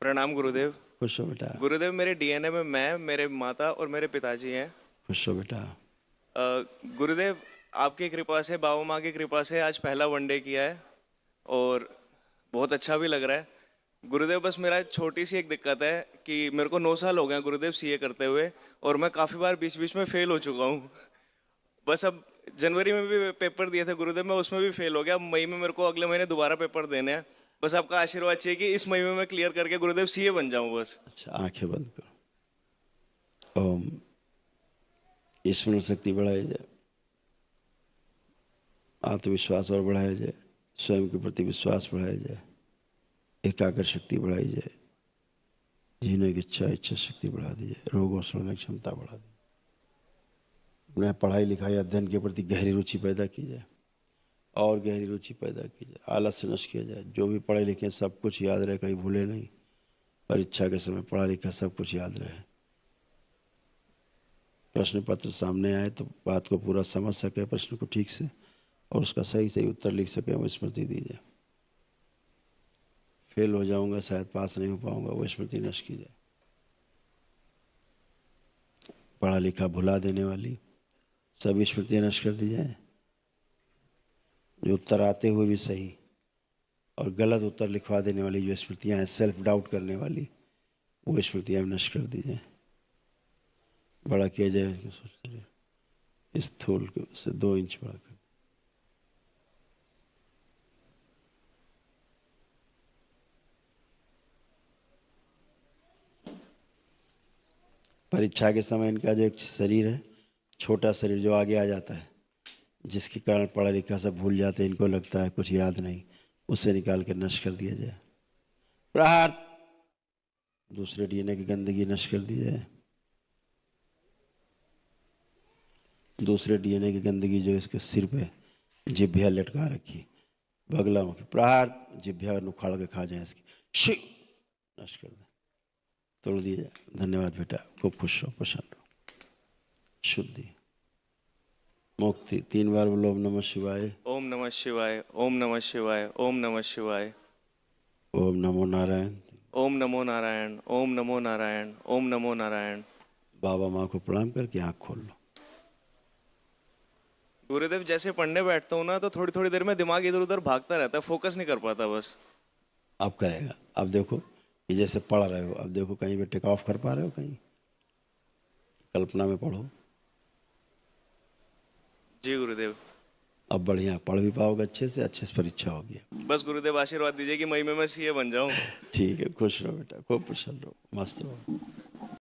प्रणाम गुरुदेव। खुश हो बेटा। गुरुदेव, मेरे डीएनए में मैं, मेरे माता और मेरे पिताजी हैं। खुश हो बेटा। गुरुदेव, आपकी कृपा से, बाबा माँ की कृपा से आज पहला वनडे किया है और बहुत अच्छा भी लग रहा है। गुरुदेव, बस मेरा छोटी सी एक दिक्कत है कि मेरे को 9 साल हो गए हैं गुरुदेव सीए करते हुए, और मैं काफ़ी बार बीच बीच में फेल हो चुका हूँ। बस अब जनवरी में भी पेपर दिए थे गुरुदेव, मैं उसमें भी फेल हो गया। अब मई में मेरे को अगले महीने दोबारा पेपर देने हैं। बस आपका आशीर्वाद चाहिए कि इस मई में मैं क्लियर करके गुरुदेव सीए बन जाऊँ बस। अच्छा, आंखें बंद करो। ओम। स्मरण शक्ति बढ़ाई जाए, आत्मविश्वास और बढ़ाया जाए, स्वयं के प्रति विश्वास बढ़ाया जाए, एकाग्र शक्ति बढ़ाई जाए, जीने की इच्छा शक्ति बढ़ा दी जाए, रोगों से लड़ने की क्षमता बढ़ा दी। अपने पढ़ाई लिखाई अध्ययन के प्रति गहरी रुचि पैदा की जाए और गहरी रुचि पैदा की जाए। आलस से नष्ट किया जाए। जो भी पढ़े लिखे सब कुछ याद रहे, कहीं भूले नहीं। परीक्षा के समय पढ़ा लिखा सब कुछ याद रहे। प्रश्न पत्र सामने आए तो बात को पूरा समझ सके, प्रश्न को ठीक से, और उसका सही सही उत्तर लिख सके, वो स्मृति दी जाए। फेल हो जाऊंगा, शायद पास नहीं हो पाऊंगा, वो स्मृति नष्ट की जाए। पढ़ा लिखा भुला देने वाली सभी स्मृतियाँ नष्ट कर दी जाए। जो उत्तर आते हुए भी सही और गलत उत्तर लिखवा देने वाली जो स्मृतियाँ हैं, सेल्फ डाउट करने वाली, वो स्मृतियाँ भी नष्ट कर दी जाए। बड़ा किया जाए, सोचते रहे इस थूल से 2 इंच बड़ा कर। परीक्षा के समय इनका जो एक शरीर है, छोटा शरीर जो आगे आ जाता है, जिसके कारण पढ़ा लिखा सब भूल जाते हैं, इनको लगता है कुछ याद नहीं, उसे निकाल कर नष्ट कर दिया जाए। प्रहार। दूसरे डीएनए की गंदगी नष्ट कर दी जाए। दूसरे डीएनए की गंदगी जो इसके सिर पे जिभ्या लटका रखी, बगला मुखी, प्रहार, जिभ्या उखाड़ के खा जाए इसकी, शी नष्ट कर दे, तोड़ दिया जाए। धन्यवाद बेटा, खूब खुश हो, प्रसन्न हो। शुद्धि, मुक्ति। 3 बार बोलो ओम नमः शिवाय। ओम नमः शिवाय, ओम नमः शिवाय, ओम नमः शिवाय। ओम नमो नारायण। ओम नमो नारायण, ओम नमो नारायण, ओम नमो नारायण। बाबा माँ को प्रणाम करके आँख खोल लो। गुरुदेव, जैसे पढ़ने बैठता हूँ ना तो थोड़ी थोड़ी देर में दिमाग इधर उधर भागता रहता है, फोकस नहीं कर पाता बस। अब करेगा। अब देखो कि जैसे पढ़ रहे हो, अब देखो कहीं पे टेक ऑफ कर पा रहे हो, कहीं कल्पना में पढ़ो। जी गुरुदेव। अब बढ़िया पढ़ भी पाओगे, अच्छे से परीक्षा होगी। बस गुरुदेव आशीर्वाद दीजिए कि मई में मैं सीए बन जाऊं। ठीक है, खुश रहो बेटा, खूब प्रसन्न रहो, मस्त रहो।